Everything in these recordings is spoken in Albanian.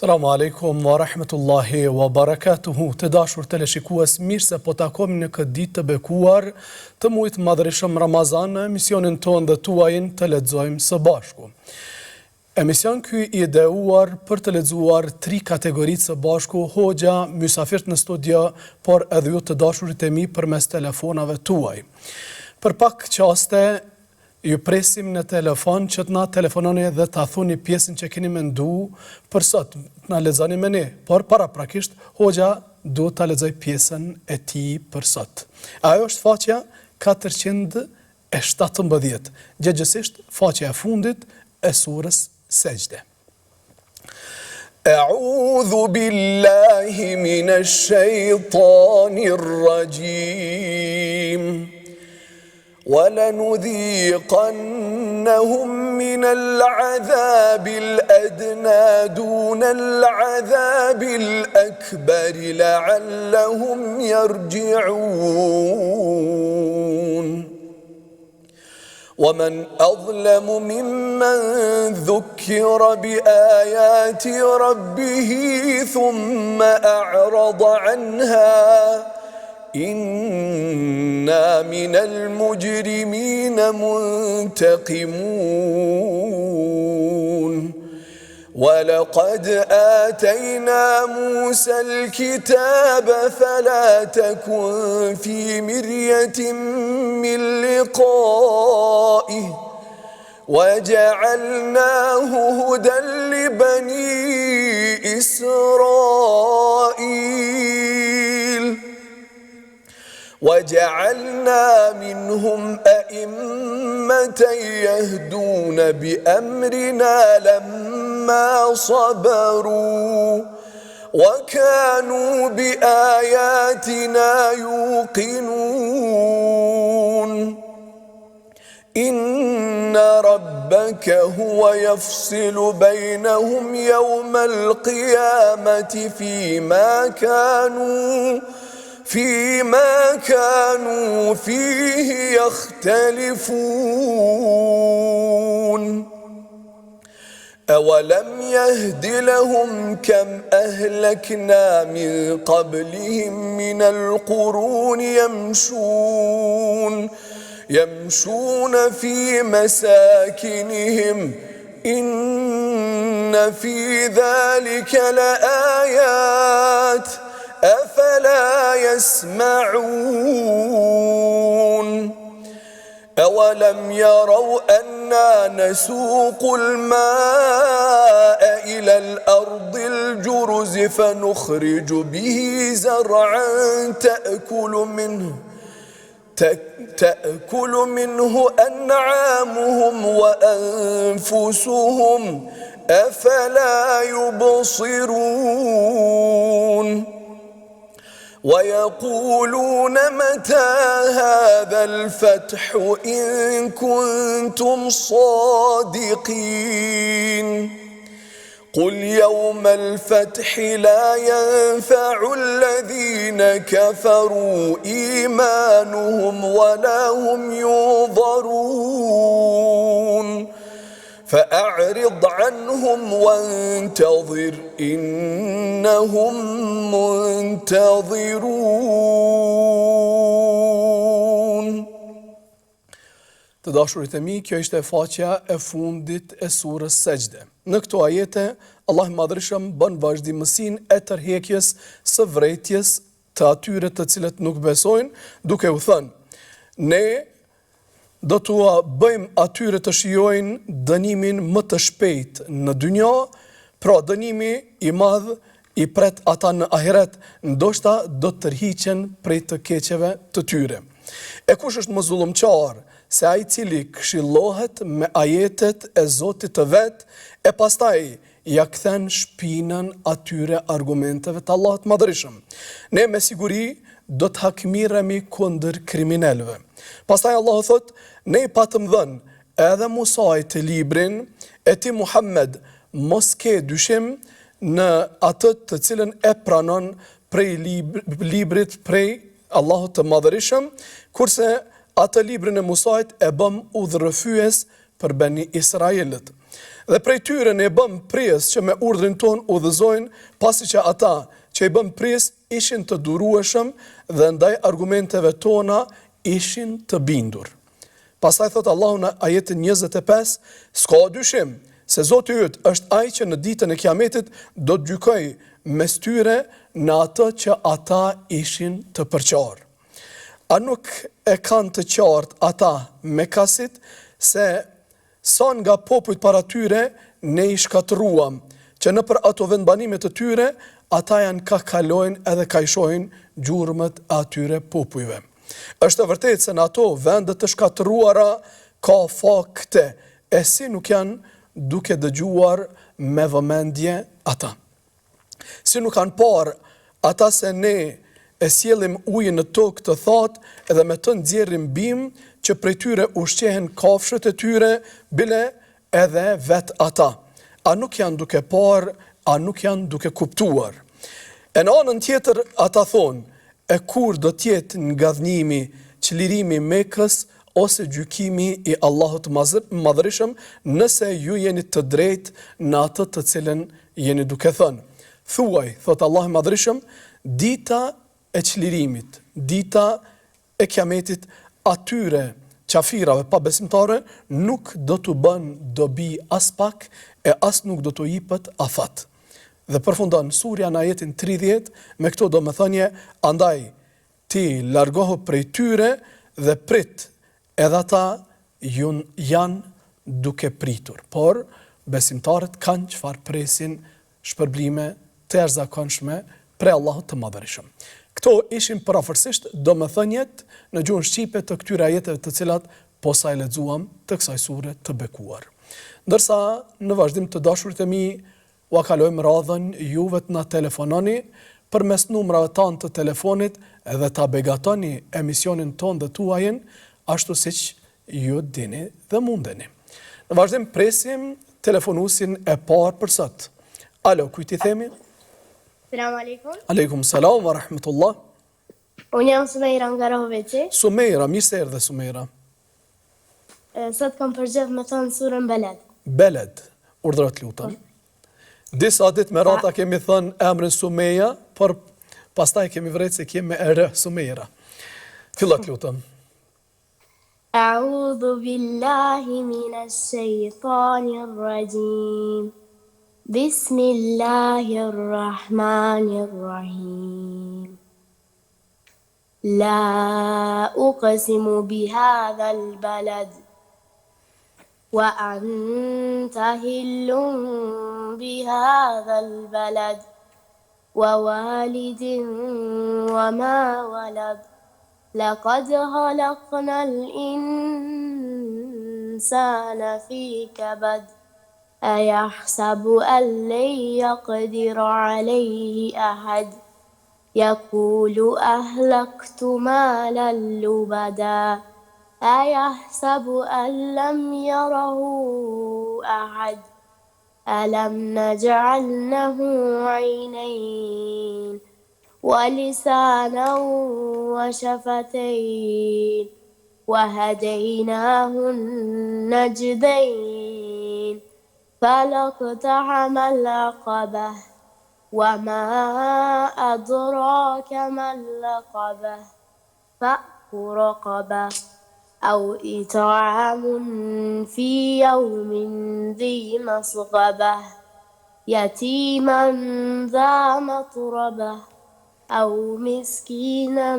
Selamu alaikum wa rahmetullahi wa barakatuhu. Të dashur teleshikues, mirë se po takohemi në këtë ditë të bekuar të muajit madhërisëm Ramazan në emisionin tonë dhe tuajin Të lexojmë së bashku. Emision ky i ideuar për të lexuar 3 kategoritë së bashku, hoxha, mysafirët në studio, por edhe ju të dashurit e mi përmes telefonave tuaj. Për pak qaste ju presim në telefon që të na telefononi dhe ta thoni pjesën që keni mendu për sot, na lexoni me ne, por paraprakisht hoxha do ta lexoj pjesën e tij për sot. Ajo është faqja 417, gjithsesi faqja e fundit e surës Sejdë. A'udhu billahi minash shaitanir rajim. وَلَنُذِيقَنَّهُمْ مِنَ الْعَذَابِ الْأَدْنَى دُونَ الْعَذَابِ الْأَكْبَرِ لَعَلَّهُمْ يَرْجِعُونَ وَمَنْ أَظْلَمُ مِمَّنْ ذُكِّرَ بِآيَاتِ رَبِّهِ ثُمَّ أَعْرَضَ عَنْهَا إِنَّا مِنَ الْمُجْرِمِينَ مُنْتَقِمُونَ وَلَقَدْ آتَيْنَا مُوسَى الْكِتَابَ فَلَا تَكُنْ فِي مِرْيَةٍ مِّن لِقَائِهِ وَجَعَلْنَاهُ هُدًى لِبَنِي إِسْرَائِيلَ وَجَعَلْنَا مِنْهُمْ أَئِمَّةً يَهْدُونَ بِأَمْرِنَا لَمَّا صَبَرُوا وَكَانُوا بِآيَاتِنَا يُوقِنُونَ إِنَّ رَبَّكَ هُوَ يَفْصِلُ بَيْنَهُمْ يَوْمَ الْقِيَامَةِ فيما كانوا فيه يختلفون أولم يهد لهم كم أهلكنا من قبلهم من القرون يمشون في مساكنهم إن في ذلك لآيات أفلا يسمعون أولم يروا أنا نسوق الماء إلى الأرض الجرز فنخرج به زرعا تأكل منه أنعامهم وأنفسهم أفلا يبصرون ويقولون متى هذا الفتح إن كنتم صادقين قل يوم الفتح لا ينفع الذين كفروا إيمانهم ولا هم ينظرون فأعرض عنهم وانتظر إنهم منتظرون. Të dashurit e mi, kjo ishte faqja e fundit e surës Sejdë. Në këto ajete, Allah i Madhërisëm bën vazhdimësinë e tërheqjes së vërejtjes të atyre të cilët nuk besojnë, duke u thënë: ne do t'ua bëjmë atyre të shijojnë dënimin më të shpejt në dynja, pra dënimi i madh i pret ata në ahiret, ndoshta do të tërhiqen prej të keqeve të tyre. E kush është më zullumqar se ai i cili këshillohet me ajetet e Zotit të vet, e pastaj ja kthen shpinën atyre argumenteve të Allahut Madhërisëm. Ne me siguri do të hakmiremi kundër kriminalëve. Pastaj Allahu thot: ne i patëm dhënë edhe Musait të librin, e ti Muhammed mos ke dyshim në atë të cilën e pranon prej librit prej Allahut të Madhërisëm, kurse atë librin e Musait e bëm udhërrëfyes për Beni Israelit. Dhe prej tyre ne bëm prijes që me urdhrin ton udhëzojnë, pasi që ata që i bëm prijes ishin të durueshëm dhe ndaj argumenteve tona ishin të bindur. Pastaj thot Allahu në ajetin 25, s'ka dyshim se Zoti yt është ai që në ditën e Kiametit do të gjykojë mes tyre në atë që ata ishin të përqarë. A nuk e kanë të qartë ata me kasit se sa nga popujt para tyre ne i shkatëruam, që në për ato vendbanimet të tyre ata janë ka kalojnë edhe ka ishojnë gjurmët atyre popujve. Është vërtet se në ato vendet të shkatëruara ka fakte, e si nuk janë duke dëgjuar me vëmendje ata. Si nuk kanë parë ata se ne e sjellim ujin në tokë të thatë edhe me të nxjerrim bim që prej tyre ushqehen kafshët e tyre, bile edhe vet ata. A nuk janë duke parë, a nuk janë duke kuptuar. E në anën tjetër ata thonë, e kur do tjetë ngadhnimi, çlirimi Mekës ose gjykimi i Allahut Madhërisëm nëse ju jeni të drejtë në atë të cilën jeni duke thënë. Thuaj, thot Allah Madhërisëm, dita e çlirimit, dita e Kiametit atyre qafirave pa besimtare nuk do të bën dobi as pak e as nuk do të jipët afat. Dhe përfundon surja në ajetin 30 me këto domethënie, andaj ti largohu prej tyre dhe prit, edhe ata janë duke pritur. Por besimtarët kanë çfarë presin shpërblime të jashtëzakonshme prej Allahut të Madhërisëm. Këto ishin parafërsisht domethënjet në gjuhën shqipe të këtyre ajeteve të cilat po sa i lexuam të kësaj sure të bekuar. Ndërsa në vazhdim të dashurit e mi, ua kalojmë radhën juve të na telefononi përmes numrave tanë të telefonit edhe ta begatoni emisionin ton dhe tuajin, ashtu siç ju dini dhe mundeni. Në vazhdim presim telefonusin e parë për sot. Alo, kujt i themi? Selam aleikum. Aleikum salam wa rahmatullah. Unë jam Sumeira nga Rahoveçi. Sumeira, mirë se erdhe Sumeira. Sot kam përgjedh me thënë surën Beled. Beled, urdhërat lutem. Disa ditë me rata kemi thënë emrin Sumeja, por pastaj kemi vrejtë se kemi erë Sumeira. Fillat lutem. A'udhu billahi minash shaytanir rajim. Bismillahir rahmanir rahim. La uqsimu bihadha al-balad. وأنت هل بهذا البلد ووالد وما ولد لقد خلقنا الإنسان في كبد أيحسب أن لن يقدر عليه أحد يقول أهلكت مالا لبدا أيحسب أن لم يره أحد ألم نجعل له عينين ولسانا وشفتين وهديناه النجدين فلاقتحم العقبة وما أدراك ما العقبة فك رقبة أو إطعام في يوم ذي مسغبة يتيما ذا مطربة أو مسكينا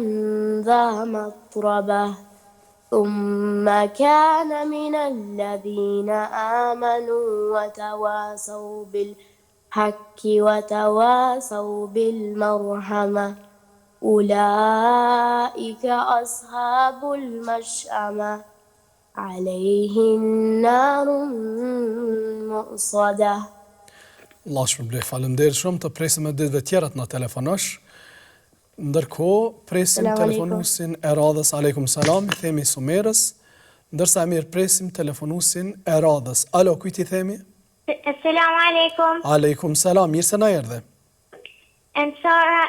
ذا مطربة ثم كان من الذين آمنوا وتواصوا بالحق وتواصوا بالمرحمة أولئك أصحاب المشأمة عليهم نار مؤصدة. Allah shpërblet, faleminderit shumë, të presim edhe ditëve tjera të na telefonosh. Ndërkohë presim telefonusin e radhës. Aleikum salam, i themi Sumerës. Ndërsa mirë presim telefonusin e radhës. Alo, kujt i themi? Selam aleikum. Aleikum salam, mirë se na erdhe. Ensara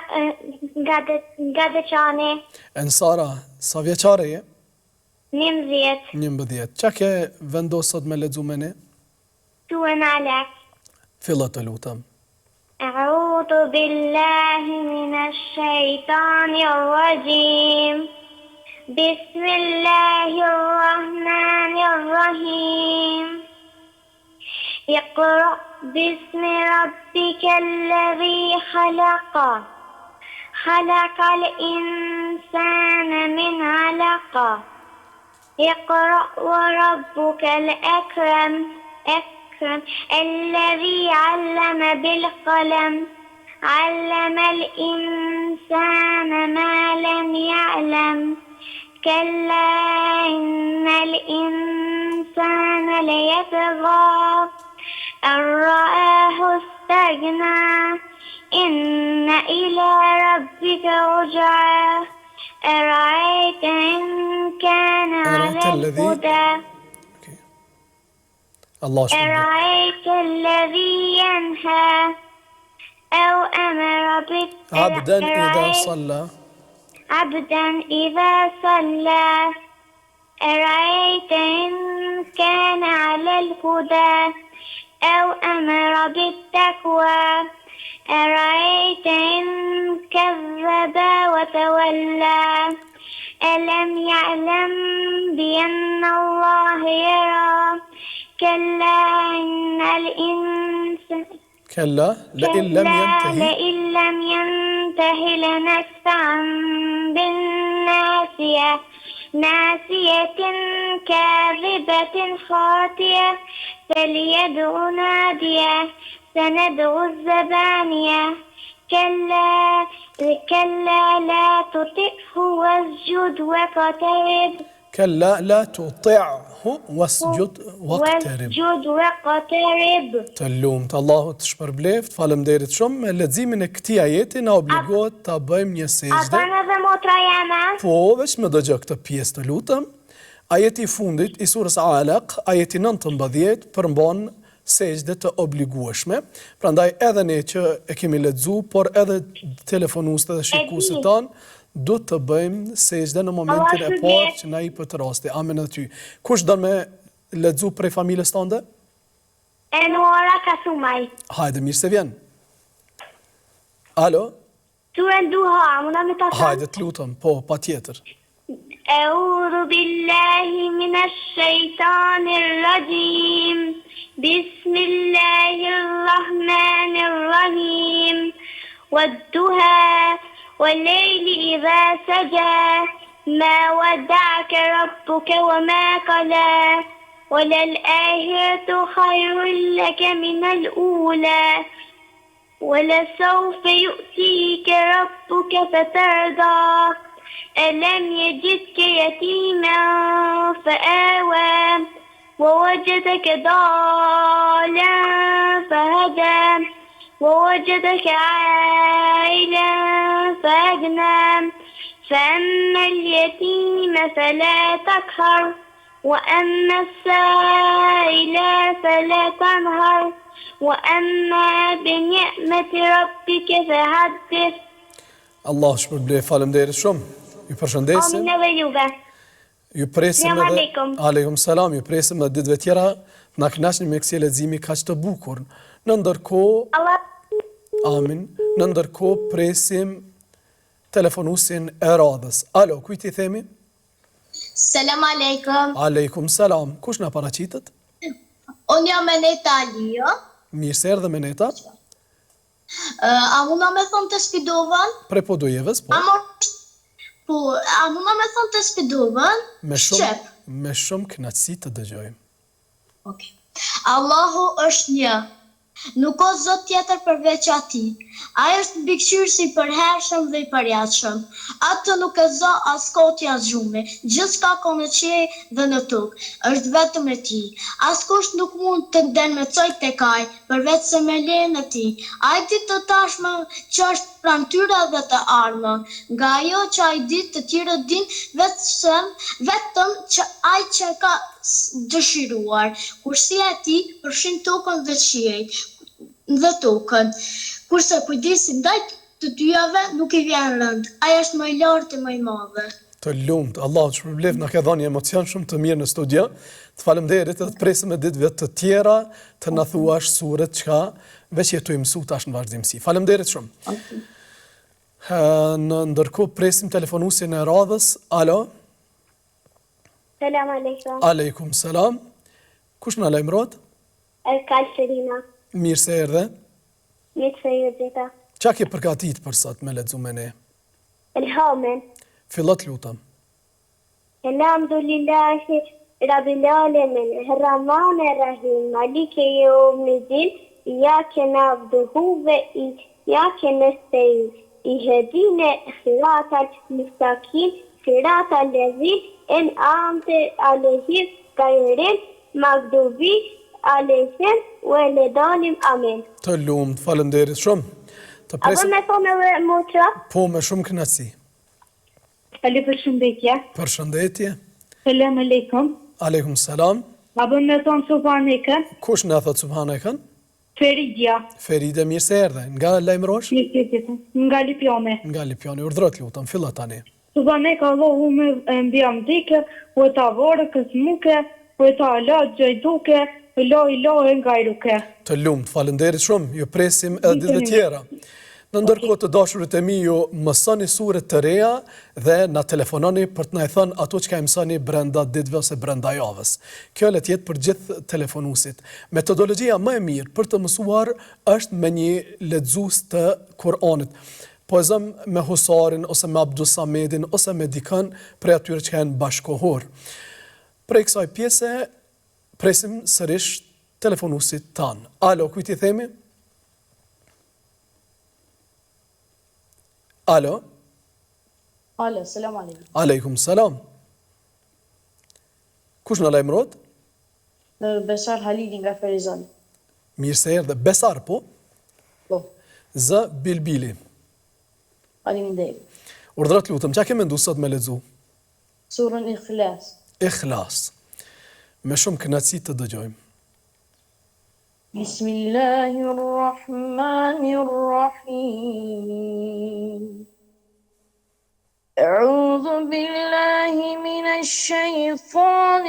nga Deçani. Ensara, sa vjeçare je? 11. 11. Qa ke vendosur me lexu me ne? Surën Alaq. Fillo të lutem. أعوذ بالله من الشيطان الرجيم بسم الله الرحمن الرحيم اقرأ باسم ربك الذي خلق خلق الإنسان من علق اقرأ وربك الأكرم الذي علم بالقلم علم الإنسان ما لم يعلم كلا إن الإنسان ليطغى أن رآه استغنى إن إلى ربك رجعى أرأيت إن كان على الهدى الله شكرا. أرأيت الذي ينهى أو أمر عبدا إذا صلى عبدا إذا صلى أرأيت إن كان على الهدى أو أمر بالتقوى أرأيت إن كذب وتولى ألم يعلم بأن الله يرى كلا إن الإنسان كلا لئن لم ينته لنسفعا بالناسية ناسية كاذبة خاطئة فليدع نادية سندع الزبانية كلا لا تطعه واسجد واقترب كلا لا تطعه واسجد واقترب Të lumt, Allahu të shpërbleft, faleminderit shumë. Me leximin e këtij ajeti na obligohet ta bëjmë një sejdë. A bën edhe motra jeme? Po, veç më dëgjoj këtë pjesë të lutem. Ajeti i fundit i surës Alaq, ajeti 19 përmban sejdë të obligueshme. Prandaj edhe ne që e kemi lexuar, por edhe telefonuesit dhe shikuesit tanë, do të bëjmë sejdë në momentin e parë që na i për të rasti. Amen edhe ty. Kush don me lexu prej familjes tënde? Enuara Kasumaj. Hajde, mirë se vjen. Alo? Surën Duha, muna me ta thënë? Hajde, të lutem, po, patjetër. أعوذ بالله من الشيطان الرجيم بسم الله الرحمن الرحيم والضحى والليل إذا سجى ما ودعك ربك وما قلى وللآخرة خير لك من الأولى ولسوف يؤتيك ربك فترضى ألم يجدك يتيما فآوى ووجدك ضالا فهدى ووجدك عائلا فأغنى فأما اليتيم فلا تقهر وأما السائل فلا تنهر وأما بنعمة ربك فحدث. Allah shpërblej, faleminderit shumë. Ju përshëndesim. Amin edhe juve. Ju presim edhe. Aleikum. Aleikum salam. Ju presim edhe ditëve tjera. Na kënaqni me kësaj leximi kaq të bukur. Në ndërkohë, Allah. amin. Në ndërkohë presim telefonuesin e radhës. Alo, kujt i themi? Selam aleikum. Aleikum salam. Kush na paraqitet? Unë jam Meneta Alio. Mirë se erdhe Meneta. A muna me thonë të shpidovën? Pre Podujevës, po. A muna me thonë të shpidovën? Me shumë kënaqësi të dëgjojmë. Okay. Allahu është një. Nuk ka zot tjetër përveç atij. Ai është mbikëqyrësi i përhershëm dhe i përjashëm. Atë nuk e zë as koti as gjumi. Gjithçka ka në qiell dhe në tokë është vetëm e tij. Askush nuk mund të ndërmjetësoj tek ai përveç se me lejen e tij. Ai di të tashmë që është pranë tyre dhe të ardhmen. Nga ajo që ai di të tjerët din vetëm që ai që ka dëshiruar. Kursia e tij përfshin tokën dhe qiellin dhe tokën. Kurse kujdesi ndaj të dyjave nuk i vjen rënd. Ai është më i lartë e më i madh. Të lumt, Allahu të shpërblet, na ka dhënë një emocion shumë të mirë në studio. Të faleminderit edhe të presim e ditëve të tjera të na thuash suret çka veç jetu i mësu tash në vazhdimsi. Faleminderit shumë. Në ndërkohë presim telefonuesin e radhës. Alo? Selam aleikum. Aleikum selam. Kush na lajmërohet? Kalferina. Mirë se erdhe. Mirë se ju gjitha. Qa ke përgatit për sot me lexu me ne? Elhamen. Fillot lutem. Elhamdulillahi Rabbil Alamin, Rahman Rahim, Maliki Yawmiddin, Iyyaka na'budu wa iyyaka nasta'in. Ihdina siratal mustaqim, siratal ladzina an'amta 'alayhim ghayril maghdubi 'alayhim waladdallin. Amin. Të lumt, faleminderit shumë. Të Apo presim me thonë edhe motra? po me shumë kënaqësi. Ali përshëndetje. Përshëndetje. Selam aleikum. Aleikum selam. Apo me thonë subhaneke? Kush na thot subhanekën? Feridja. Feride, mirë se erdhe. Nga lajmërosh? Nga Lipjone. Nga Lipjani. Urdhrot lutem, fillo tani. Subhaneke Allahu me mbjam dike, u ta vorë kësmuke, u ta ala gjajduke, ilo e ngajruke. Të lumt, faleminderit shumë. Ju presim edhe ditëve tjera. Në ndërkohë të dashurit e mi, ju mësoni sure të reja dhe na telefononi për të na i thënë ato që ka mësoni brenda ditëve ose brenda javës. Kjo le të jetë për gjithë telefonuesit. Metodologjia më e mirë për të mësuar është me një lexues të Kur'anit. Po e zëm me Husarin ose me Abdus Samedin ose me dikën prej atyre që janë bashkohor. Prej kësaj pjese presim sërish telefonuesit tan. Alo, kujt i themi? Alo? Alo, selam aleikum. Aleikum selam. Kush në lajmërot? Besar Halili nga Ferizani. Mirë se erdhe. Besar, po? Po, Z. Bilbili. faleminderit. Urdhrat lutem, qa ke mendu sot me lexu? Surën Ikhlas. Ikhlas. Me shumë kënaqësi të dëgjojmë. Bismillahirrahmanirrahim. أعوذ بالله من الشيطان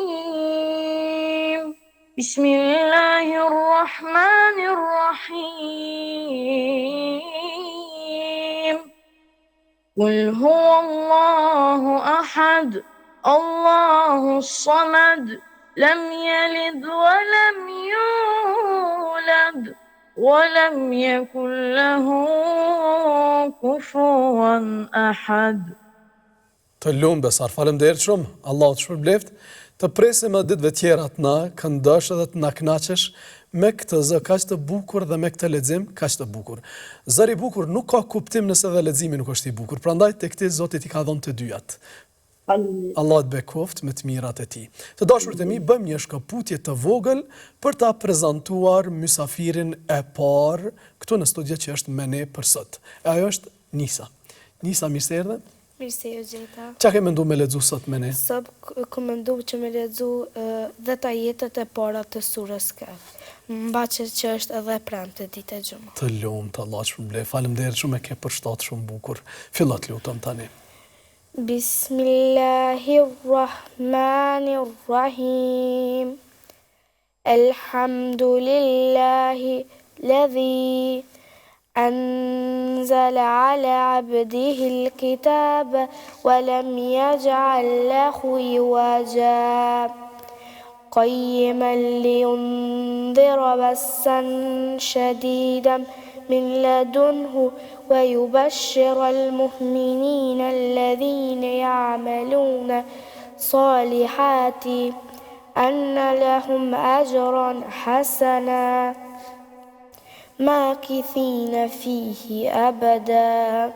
الرجيم. بسم الله الرحمن الرحيم. قل هو الله أحد الله الصمد لم يلد ولم يولد ولم يكن له كفوا أحد. Të lumë Besar, faleminderit shumë. Allah të shpërbleft. Të presim edhe ditëve tjera të na këndosh edhe të na kënaqësh me këtë zë kaq të bukur dhe me këtë lexim kaq të bukur. Zëri i bukur nuk ka kuptim nëse dhe leximi nuk është i bukur. Prandaj tek ti Zoti i ka dhënë të dyjat. Allah të bekoft me të mirat e ti. Të dashurit e mi, bëjmë një shkëputje të vogël për ta prezantuar mysafirin e parë këtu në studio që është me ne për sot. E ajo është Nisa. Nisa, mirë se erdhe. Mirë se ju gjeta. Qa ke mendu me lexu sot me ne? Sot ku mendu që me lexu 10 ajetet e para të surës Kaf. Mbaqet që është edhe pranë të ditë e xumë. Të lumt, Allah të shpërblej. Faleminderit shumë e ke përshtatë shumë bukur. Fillo të lutem tani. Bismillahirrahmanirrahim. Elhamdulillahi ladhi أنزل على عبده الكتاب ولم يجعل له عوجا قيما لينذر بأسا شديدا من لدنه ويبشر المؤمنين الذين يعملون الصالحات أن لهم أجرا حسنا ماكثين فيه أبدا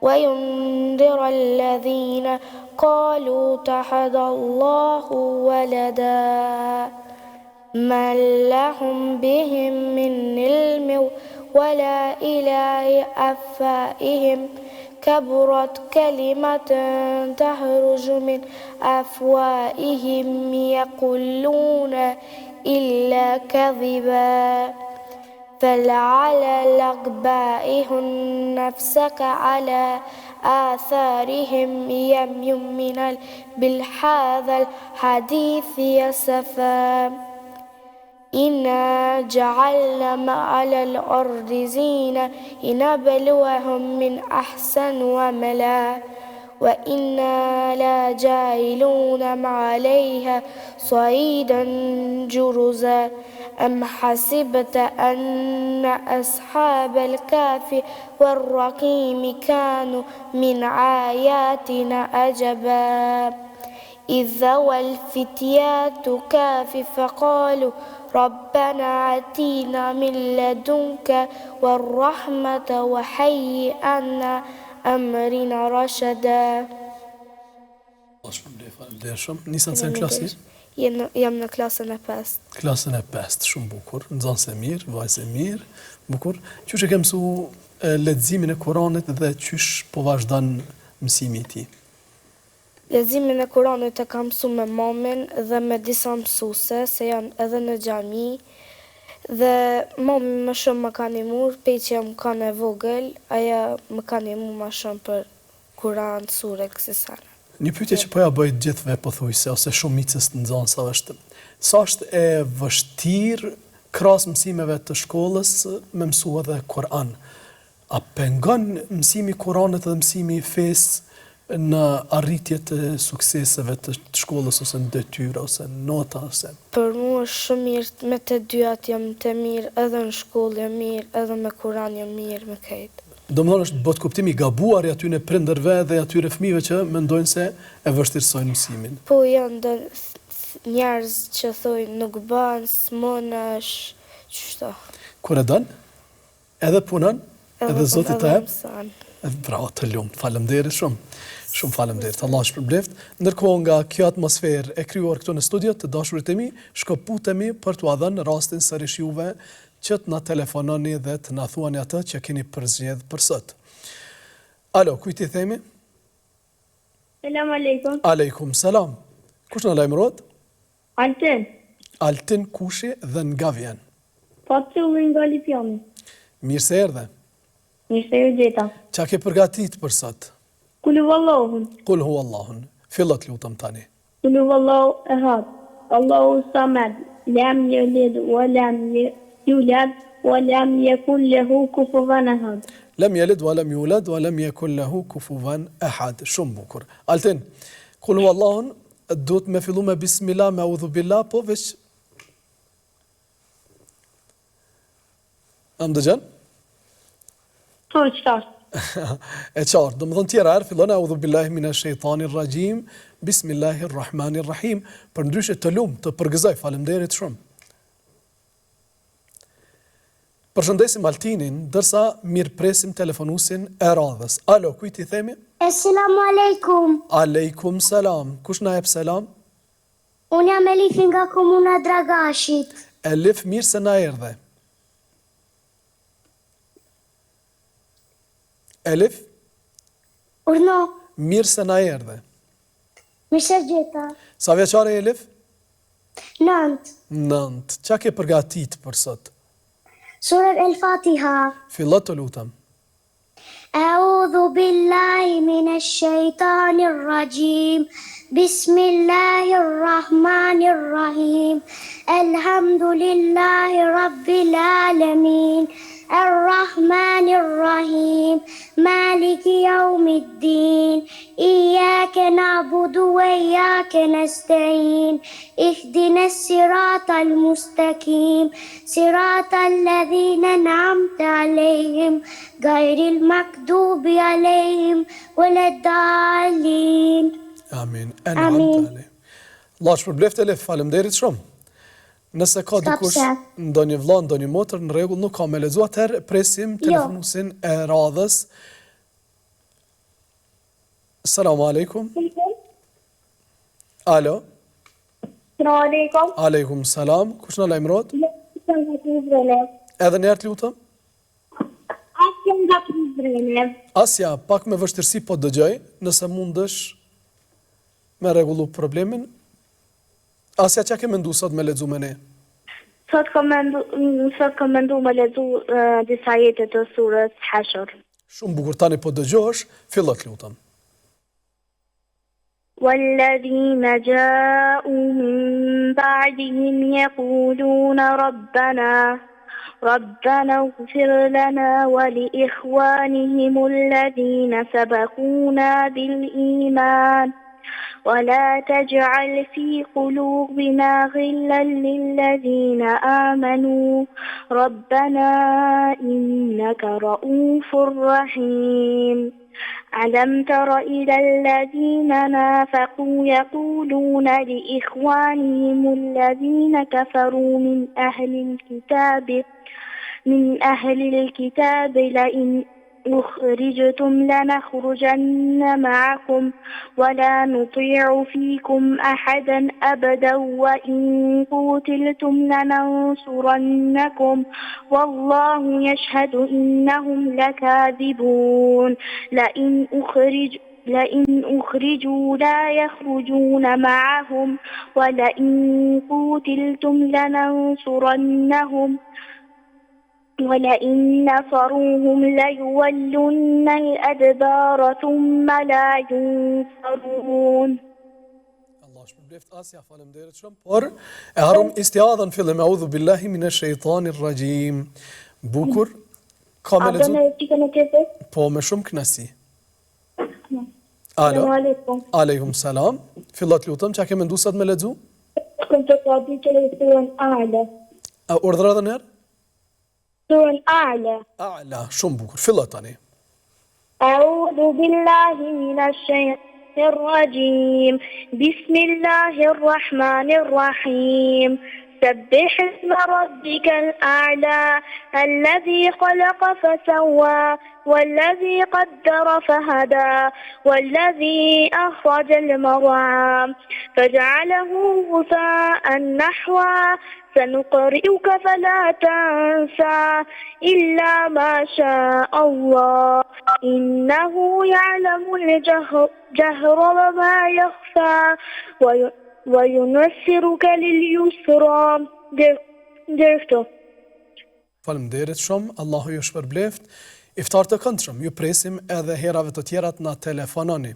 وينذر الذين قالوا اتخذ الله ولدا ما لهم بهم من علم ولا إلى أفائهم كبرت كلمة تخرج من أفواههم يقولون إلا كذبا فلعل لغبائهم نفسك على آثارهم يمن بالهذا الحديث يسفا إنا جعلنا ما على الأرض زينة لنبلوهم من أحسن وملا وإنا لا جاعلون ما عليها صعيدا جرزا أم حسبت أن أصحاب الكهف والرقيم كانوا من آياتنا عجبا إذ ذوى الفتيات كهف فقالوا ربنا آتنا من لدنك والرحمة وهيئ لنا أمرنا رشدا. Nisën se në klasë? Jam në klasën e 5. Klasën e 5, shumë bukur, nxënës e mirë, vajzë e mirë, bukur. Qysh e ke mësuar leximin e Kuranit dhe qysh po vazhdon mësimi i tij? Leximin e Kuranit e kam mësuar me mamin dhe me disa mësuese, se janë edhe në xhami. Dhe mami më shumë më ka ndihmuar, pe që jam kanë e vogël, ajo më ka ndihmuar më shumë për Kur'an, sure kësaj sane. Një pyetje që po ja bëj gjithëve pothuajse ose shumicës të nxënësave është: sa është e vështirë krahas mësimeve të shkollës me mësua dhe Kur'an? A pengon mësimi i Kur'anit dhe mësimi i fesë në arritje të sukseseve të shkollës ose në detyra ose në nota ose? Për mua është shumë mirë, me të dyat jam të mirë, edhe në shkollë jam mirë, edhe me Kur'an jam mirë me këtë. Domethënë është bot kuptimi i gabuar i aty në prindërve dhe atyre fëmijëve që mendojnë se e vështirësojnë mësimin. Po janë njerëz që thojnë nuk bën, s'monesh, ç'shto. Kur e don? Edhe punën, edhe Zoti të jep. Bravo, të lumt. Faleminderit shumë. Shumë faleminderit. Allah shpërbleft. Ndërkohë nga kjo atmosferë e krijuar këtu në studio, të dashurit e mi, shkëputemi për t'u dhënë rastin sërish juve që të na telefononi dhe të na thuani atë që keni përzgjedh për sot. Alo, kujt i themi? Selam aleikum. Aleikum selam. Kush na lajmërohet? Altin. Altin kushi dhe nga vjen? Fatulli nga Lipjani. Mirë se erdhe. Mirë se ju gjeta. Qa ke përgatit për sot? Kul huwallahun. Kul huwallahun. Fillot lutem tani. Kul huwallahu ahad. Allahu samad. Lam yalid wa lam yulad wa lam yakul lahu kufuwan ahad. Lam yalid wa lam yulad wa lam yakul lahu kufuwan ahad. Shumë bukur. Altin, kul huwallahun duhet me fillu me bismillah, me audhu billah, po veç am dëgjon? Po çfarë? E qartë, do më dhënë tjera herë, fillon audhu billahi minash shaitanir rajim, bismillahir rahmanir rahim, për ndryshe të lumë, të përgëzoj, faleminderit shumë. Përshëndesim Altinin, dërsa mirë presim telefonusin e radhës. Alo, kujt i themi? Assalamu alaikum. Aleikum selam. Kush na jep selam? Unë jam Elif nga komuna Dragashit. Elif, mirë se na erdhe. Elif, Urno, mirë se na erdhe. më shërgjeta. Sa vjeçare Elif? 9. 9. Qa ke përgatit për sot? Surat El-Fatiha. Fillot të lutem. أعوذ بالله من الشيطان الرجيم بسم الله الرحمن الرحيم الحمد لله رب العالمين الرحمن الرحيم مالك يوم الدين إياك نعبد وإياك نستعين اهدنا الصراط المستقيم صراط الذين أنعمت عليهم غير المكذوب عليهم ولا الضالين. Amin. Amin. Allah shpërbleft Elif, faleminderit shumë. Nëse ka dikush ndonjë vëlla, ndonjë motër në rregull nuk ka me lexuar, atëherë presim telefonusin e radhës. Selamu alaikum. Alo. Selamu alaikum. Aleikum salam. Kush na lajmërohet? Edhe një herë lutem. Asja nga Prizreni. Asja, pak me vështirësi po dëgjoj, nëse mundesh me rregullu problemin. Asja, çka ke menduar sot me lexuar me ne? Sot kam mendu me lexu disa jete të surës Hashr. Shumë bukur, tani po dëgjohesh, fillo të lutem. والذين جاءوا من بعدهم يقولون ربنا اغفر لنا ولإخوانهم الذين سبقونا بالإيمان ولا تجعل في قلوبنا غلا للذين آمنوا ربنا إنك رؤوف رحيم ألم تر إلى الذين نافقوا يقولون لإخوانهم الذين كفروا من أهل الكتاب لئن أخرجتم لنخرجن معكم ولا نطيع فيكم أحدا أبدا وإن قتلتم لننصرنكم والله يشهد إنهم لكاذبون لئن أخرجوا لا يخرجون معهم ولئن قتلتم لننصرنهم ولئن نصروهم ليولن الأدبار ثم لا ينصرون. Allah shpërbleft Asja, faleminderit shumë, por e harëm istiadhën fillim, audhu billahi minash shaitanir rajim. Bukur, ka me lexu? Po, me shumë kënaqësi. Alo. Aleikum salam. Fillat lutem, çka ke menduar sot me lexu? Urdhra edhe një herë? Surën A'la. A'la, shumë bukur. Fillo tani. أعوذ بالله من الشيطان الرجيم بسم الله الرحمن الرحيم سبح اسم ربك الأعلى الذي خلق فسوى والذي قدر فهدى والذي أخرج المرعى فجعله غثاء نحوا سنقرئك فلا تنسى إلا ما شاء الله إنه يعلم الجهر وما يخفى وينصرك لليسرى درفته. Faleminderit shumë, Allahu ju shpërbleft. Iftar të këndshëm, ju presim edhe herave të tjerat na telefononi.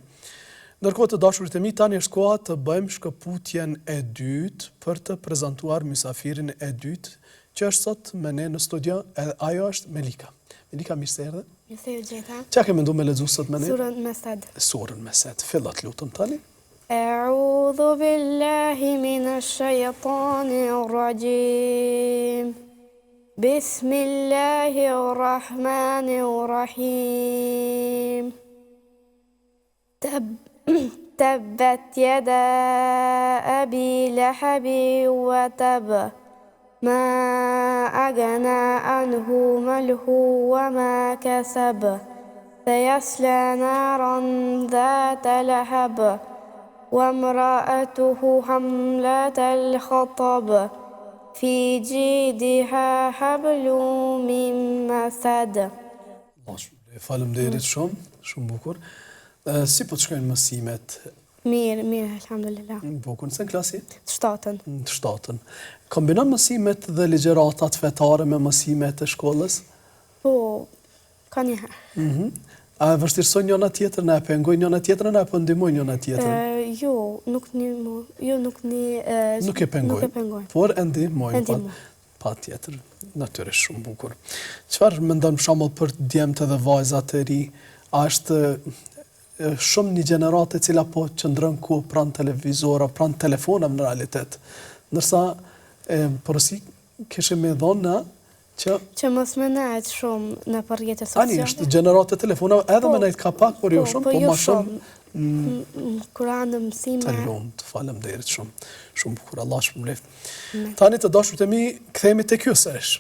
Ndërkohë të dashurit e mi, tani është koha të bëjmë shkëputjen e dytë për të prezantuar mysafirin e dytë, që është sot me ne në studio, edhe ajo është Melika. Melika, mirë se erdhe. Mirë se ju gjeta. Çka ke menduar me lexu sot me ne? Surën Mesad. Surën Mesad. Fillat lutem tani. أعوذ بالله من الشيطان الرجيم بسم الله الرحمن الرحيم تبت يدا أبي لهب وتب ما أغنى عنه ماله وما كسب سيصلى نارا ذات لهب وامرأته حملة الخطب في جيدها حبل من مسد. Faleminderit shumë, shumë bukur. Si po të shkojnë mësimet? Mirë, alhamdulillah. Bukur, në klasi? Të shtatën. Të shtatën. Kombinon mësimet dhe ligjëratat fetare me mësimet e shkollës? Po, ka njëherë. A vështirëson njëna tjetrën, a e pengoj njëna tjetrën, a po ndihmoj njëna tjetrën? Nuk e pengoj. Por e ndihmoj. Pa tjetër, natyrisht shumë bukur. Çfarë mendon për shembull për djemtë dhe vajzat e ri? A është shumë një gjenerate e cila po qëndron ku pranë televizora, pranë telefonave në realitet. Ndërsa porosi kishim me dhënë që mos më nejt shumë në për rrjetet sociale. Ani është gjenerate telefonave, edhe me nejt ka pak, por jo shumë, po ma shumë Kur'an në mësime. Të lumt, faleminderit shumë. Shumë bukur, Allah shpërbleft. Tani të dashurt e mi, kthehemi te ky sërish.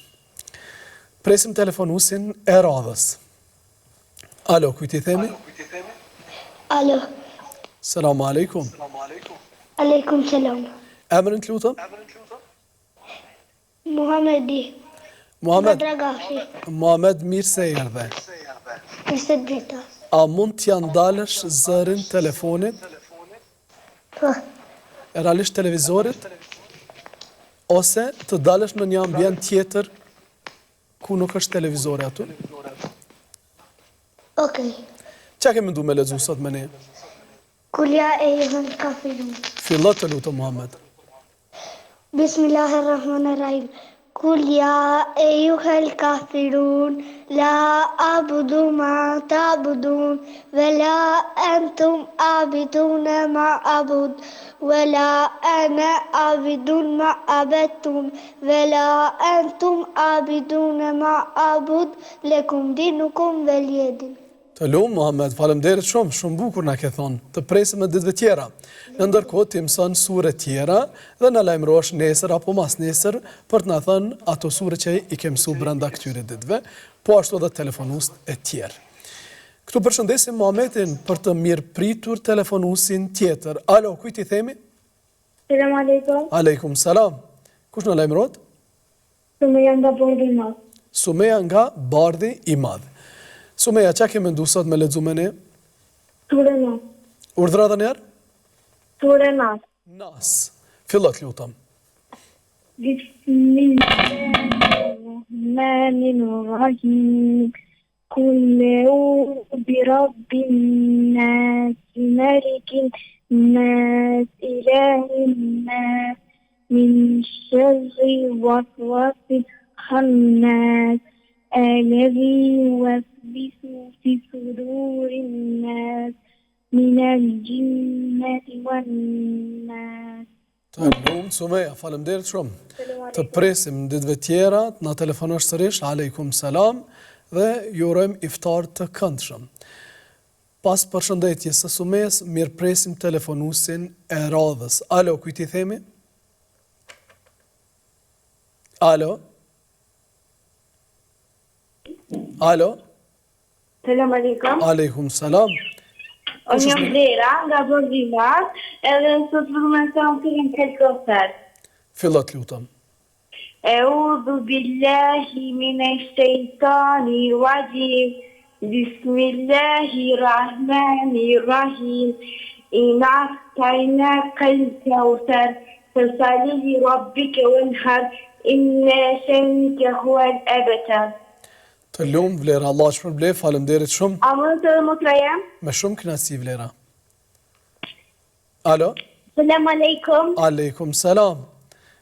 Presim telefonusin e radhës. Alo, kujt i themi? Alo. Selamu alaikum. Aleikum selam. Emrin të lutem? Muhamedi. Muhammed. Dragashi. Muhammed, mirë se erdhe. Mirë se drita. A mund t'ja ndalësh zërin telefonit? Po. E realisht televizorit? ose të dalësh në një ambient tjetër ku nuk është televizori aty. Okej. Çka ke menduar me lexu sot me ne? Kul ja eyyuhal kafirun. Fillo të lutem Muhammed. Bismillahirrahmanirrahim. Kul ja eyyuhal kafirun. La abudu ma ta'budun. Ve la entum abiduna ma abud. Ve la ana abidun ma abettum. Ve la entum abiduna ma abud. Lekum dinukum veljedin. Të lumë, Muhammed, falemderit shumë bukur na ke thonë, të presim në ditëve tjera. Në ndërkohë të mëson sure tjera dhe në lajmërosh nesër apo mas nesër për të na thënë ato sure që i ke mësuar brenda këtyre ditëve, po ashtu edhe telefonust e tjerë. Këtu përshëndesim Muhammedin për të mirë pritur telefonusin tjetër. Alo, kujt i themi? Selam aleikum. Aleikum salam. Kush në lajmërot? Sumeja nga Bardhi i Madh. Sumeja nga Bardhi i Madh. Sumeja, qa ke mendu sot me lexu me ne? Sure Nas. Urdhra dhe njerë? Sure Nas. Nas. Fillot lutem. Bismillahirrahmanirrahim. Kullu bi rabbin nas, malikin nas, ilahin nas, min sharri waswasil khannas, الذي يوسوس في صدور الناس من الجنة والناس. Të lumë, Sumeja, falemderit shumë. Të presim në ditëve tjera, të na telefonosh sërish, aleikum salam, dhe ju urojmë iftar të këndshëm. Pas përshëndetjes së Sumejes, mirë presim telefonusin e radhës. Alo, kujt i themi? Alo? Alo? Selam aleikum. Aleikum salam. Unë jam Vlera nga Bardhi i Madh, edhe sot vëmë të film Kelkoser. Fillot lutem. Eudhu billahi minash shaitanir rajim. Bismillahirrahmanirrahim. Inna a'tainaka al-kawthar. Fasalli li rabbika wanhar. Inna shanaka huwal abtar. Të lumë, Vlera, Allah që përblef, falemderit shumë. A mund të më trajem? Me shumë kënaqësi, Vlera. Alo? Selam aleikum. Aleikum salam.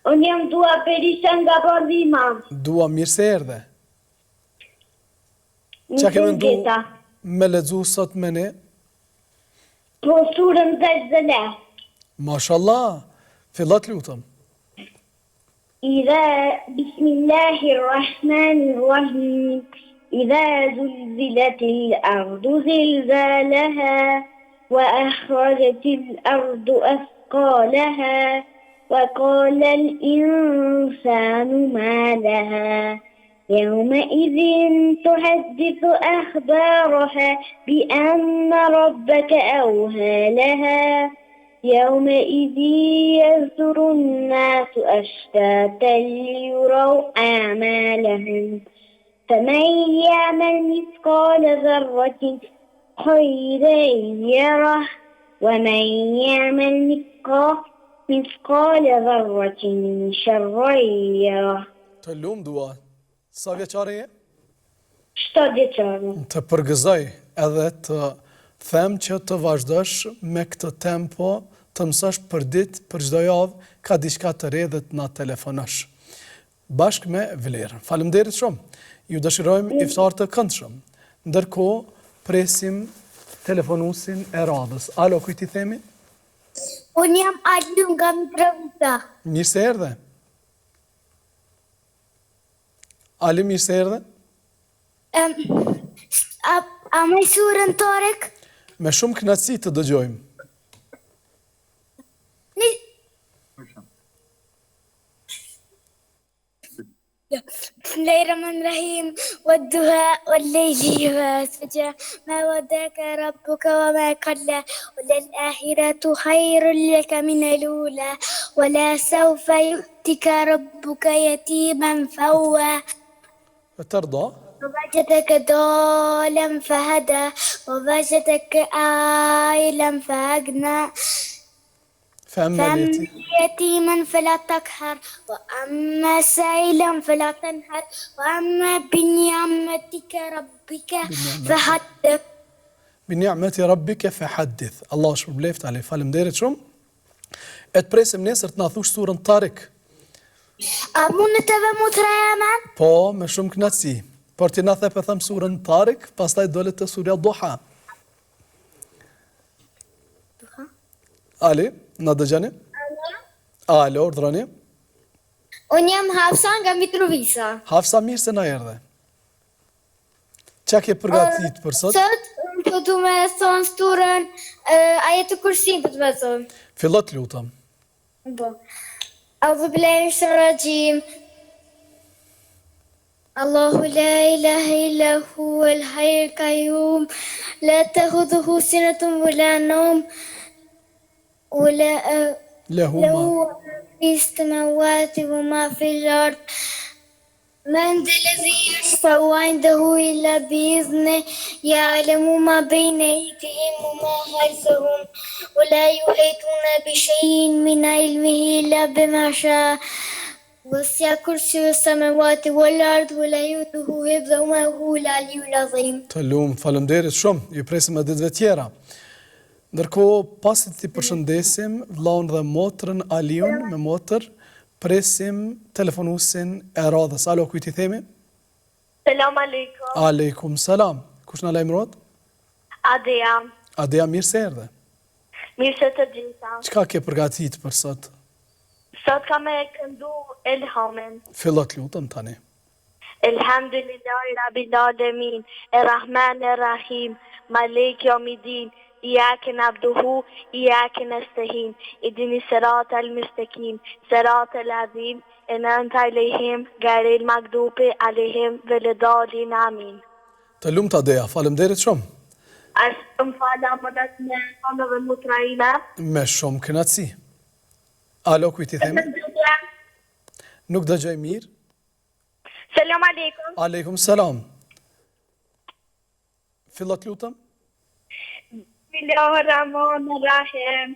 Unë jam Dua Berisha nga Bardhi i Madh. Dua, mirë se erdhe. Qa ke mendu me lexu sot me ne? Po surën Zelzele. Mashallah, fillat lutem. إذا بسم الله الرحمن الرحيم إذا زلزلت الأرض زلزالها وأخرجت الأرض أثقالها وقال الإنسان ما لها يومئذ تحدث أخبارها بأن ربك أوهى لها يومئذ يصدر الناس أشتاتا ليروا أعمالهم فمن يعمل مثقال ذرة خيرا يره ومن يعمل مثقال ذرة شرا يره. Të lumë, Dua. Sa vjeqare je? 7 vjeçare. Të përgëzoj edhe të them që të vazhdosh me këtë tempo, të mësosh për ditë, për çdo javë, ka diçka të re dhe të na telefonosh. Bashkë me Vlerën. Faleminderit shumë. Ju dëshirojmë iftar të këndshëm. Ndërkohë presim telefonusin e radhës. Alo, kujt i themi? Unë jam Alu nga Mitrovica. Mirë se erdhe. Ali, mirë se erdhe. A me surën Tarek? Me shumë kënaqësi të dëgjojmë. Bismillahirrahmanirrahim. والضحى والليل إذا سجى ما ودعك ربك وما قلى وللآخرة خير لك من الأولى ولسوف يؤتك ربك يتيما فأوى ترضى؟ ووجدك ضالا فهدى ووجدك عائلا فأغنى. فأما اليتيم يتيما فلا تقهر وأما سائلا فلا تنهر وأما بنعمتك ربك فحدث. بنعمة ربك فحدث. Allah shpërbleft ale. Faleminderit shumë. E të presim nesër të na thush surën Tarik. A mund të vë mutrajaman? Po, me shumë kënaqësi. Por ti na the për them surën Tarik, pastaj dolet të surja Duha. Ali, na dëgjani? Alo, urdhroni. Unë jam Hafsa nga Mitrovisa. Hafsa, mirë se na erdhe. Çka ke përgatitur për sot? Sot po du me thonë surën ajetul kursin po të me thonë. Fillo të lutem. Po. A'udhu billahi minash rajim. Allahu la ilaha illa huwal hayyul qayyum la ta'khudhuhu sinatun wa la nawm wa la Lahu له في السماوات وما في الأرض من ذا الذي يشفع عنده إلا بإذنه يعلم ما بين أيديهم وما خلفهم ولا يحيطون بشيء من علمه إلا بما شاء وسع كرسي السماوات والأرض ولا يؤوده حفظهما وهو العلي العظيم. Të lumë, faleminderit shumë. Ju presim edhe ditëve tjera. Ndërkohë, pasi ti përshëndesim vllaun dhe motrën Aliun me motër, presim telefonuesin e radhës. Alo, kujt i themi? Selam aleikum. Aleikum salam. Kush na lajmërohet? Adea. Adea, mirë se erdhe. Mirë se të gjitha. Çka ke përgatitur për sot? Sot kam e këndu Elhamen. Fillo të lutem tani. Elhamdulillahi Rabbil Alamin, Errahman Errahim, Malik Yawmiddin, إياك نعبده إياك نستعين اهدنا الصراط المستقيم صراط الذين أنعمت عليهم غير المغضوب عليهم ولا الضالين آمين. Të lumt Adea, faleminderit shumë. Ashtë fala më datë me famëve mutrajna. Me shumë kënaqësi. Alo, kujt i themi? Nuk dëgjoj mirë. Selam aleikum. Aleikum salam. Fillo të lutem. Bismillahirrahmanirrahim.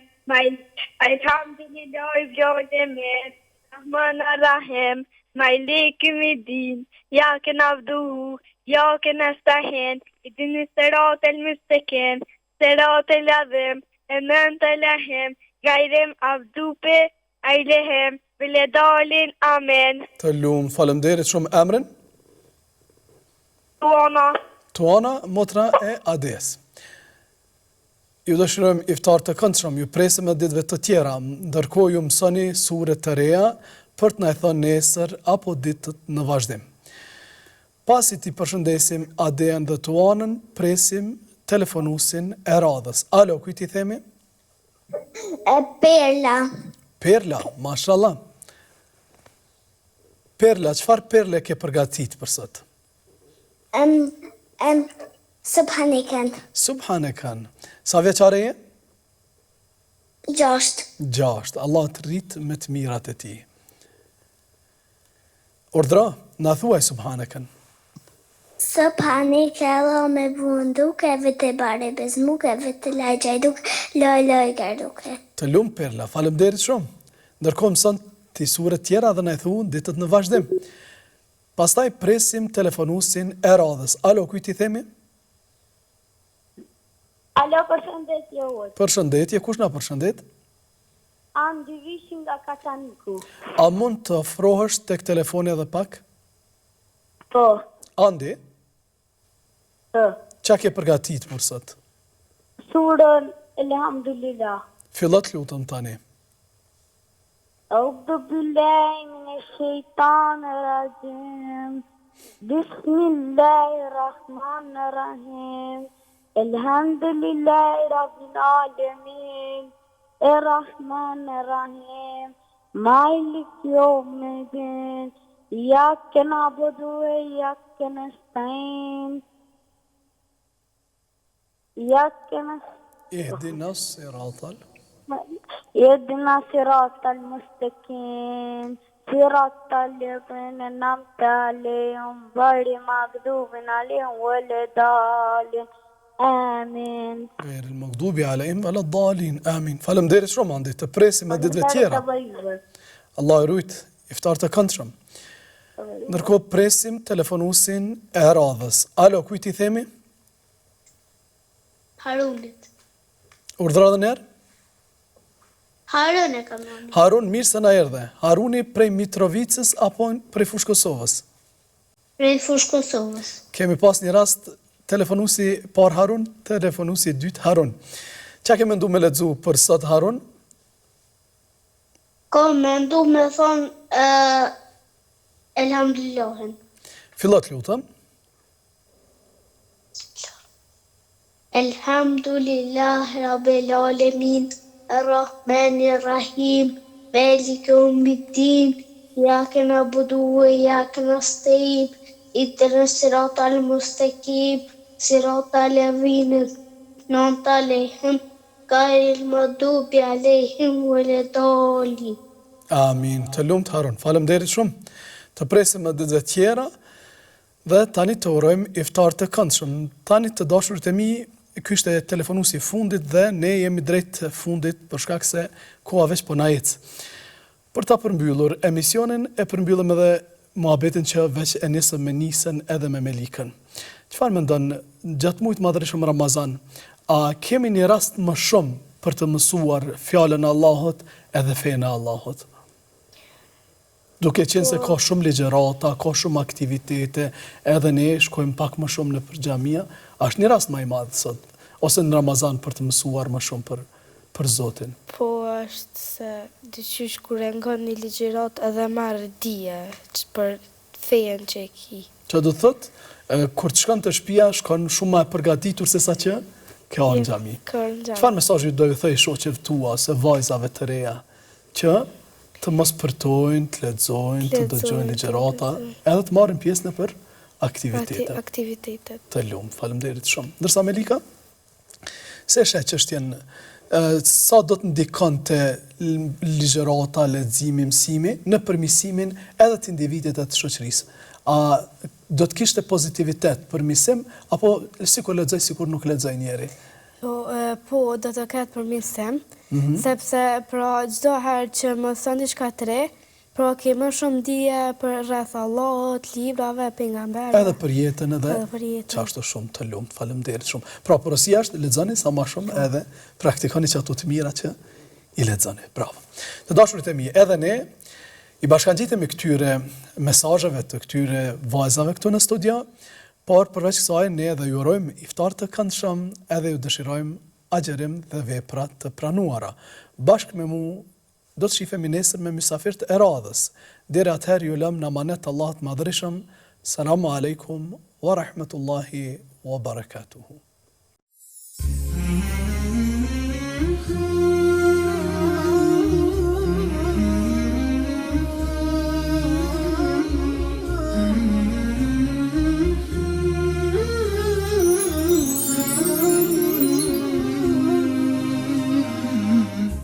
Elhamdulillahi Rabbil Rahmanirrahim. Malik Yawmiddin. إياك نعبد إياك نستعين اهدنا الصراط المستقيم صراط الذين أنعمت عليهم غير المغضوب عليهم ولا الضالين آمين. Të lumë, faleminderit shumë. Emrin? Tuana, motra e Ades. Ju dëshirojmë iftar të këndshëm, ju presim edhe ditëve të tjera, ndërkohë ju mësoni sure të reja për të na e thënë nesër apo ditët në vazhdim. Pasi ti përshëndesim Aden dhe Tuanën, presim telefonusin e radhës. Alo, kujt i themi? Perla. Perla, mashallah. Perla, çfarë perle ke përgatitur për sot? Subhanikan. Subhanekan. Sa vjeçare je? 6. 6. Allah të rritë me të mirat e ti. Ordra, na thuaj subhanekan. Subhanike Allah me bunduke vete bare bezmuke vete lajgjajduke loj garduke. Të lumë Perla, faleminderit shumë. Ndërkohë mëson ti sure tjera dhe na e thuan ditët në vazhdim. Pastaj presim telefonusin e radhës. Alo, kujt i themi? Alo, përshëndetje juaj. Përshëndetje, kush na përshëndet? Am Dyvishin nga Kataniku. A mund të ofrohesh tek telefoni edhe pak? Po. Andi, Po. çka ke përgatitur për sot? Surën Elhamdulillah. Fillo të lutem tani. أعوذ بالله من الشيطان الرجيم بسم الله الرحمن الرحيم الحمد لله رب العالمين الرحمن الرحيم مالك يوم الدين إياك نعبد وإياك نستعين اهدنا الصراط اهدنا صراط المستقيم صراط الذين أنعمت عليهم غير المغضوب عليهم ولا الضالين Amin. Ghayril maghdubi alaihim wala ddallin. Amin. Faleminderit shumë andi, të presim me ditëve tjera. Allah e rujt, iftar të këndshëm. Ndërkohë presim telefonusin e radhës. Alo, kujt i themi? Harunit. Urdhëradhën erë? Harun e kam nani. Harun, mirë se na erdhe. Haruni prej Mitrovicës apo prej Fushë Kosovës? Prej Fushë Kosovës. Kemi pas një rast telefonusi par Harun, telefonusi dytë Harun. Qa ke mendu me lexu për sot Harun? Ka mendu me thonë elhamdulillahin. Fillot lutëm. Elhamdulillahi Rabbil Alamin, Ar-Rahmanir Rahim, Maliki Yawmiddin, Iyyaka na'budu wa iyyaka nasta'in, Ihdinas siratal mustaqim, siratal ladzina an'amta alaihim, ghayril maghdubi alaihim waladdallin. Amin. Të lumt Harun. Faleminderit shumë. Të presim në ditëve tjera dhe tani të urojmë iftar të këndshëm. Tani të dashurit e mi, ky ishte telefonusi i fundit dhe ne jemi drejt fundit për shkak se koha veç po na ecë. Për ta përmbyllur emisionin e përmbyllim edhe muhabetin që veç e nisëm me Nisën edhe me Melikën. Çfarë mendon gjatë muajit madhërisëm Ramazan? A kemi një rast më shumë për të mësuar fjalën e Allahut edhe fenë e Allahut? Duke qenë se ka shumë ligjërata, ka shumë aktivitete, edhe ne shkojmë pak më shumë në për xhamia, është një rast më i madh sot, ose në Ramazan për të mësuar më shumë për Zotin. Po është se dyqysh kur e ngon një ligjërat edhe marrë dije për fejen që e ki. Që do thot, kur të shkon të shtëpia, shkon shumë më e përgatitur se sa që ka në xhami. Çfarë mesazhi do ju thoj shoqëve tua, se vajzave të reja, që të mos përtojnë, të lexojnë, të dëgjojnë ligjërata, edhe të marrin pjesë në për aktivitete. Të lumt, faleminderit shumë. Ndërsa Melika, se sheh çështjen, sa do të ndikon të ligjërata, leximi, mësimi në përmirësimin edhe të individit dhe të shoqërisë? A do të kishte pozitivitet përmirësim apo sikur lexoj sikur nuk lexoj njeri? Po, do të ketë përmirësim, sepse pra çdo herë që mëson diçka të re, pra ke më shumë dije për rreth Allahut, librave, pejgamberëve. Edhe për jetën edhe çashtu shumë të lumt, faleminderit shumë. Pra porosia është lexoni sa më shumë edhe praktikoni që ato të mira që i lexoni. Bravo. Të dashurit e mi, edhe ne i bashkangjitemi këtyre mesazheve të këtyre vajzave këtu në studio, por përveç kësaj ne edhe ju urojmë iftar të këndshëm, edhe ju dëshirojmë agjerim dhe vepra të pranuara. Bashkë me mu do të shifemi nesër me mysafirët e radhës. Deri atëherë ju lëm në amanet Allahut Madhërisëm. Selamu alaikum wa rahmetullahi wa barakatuhu.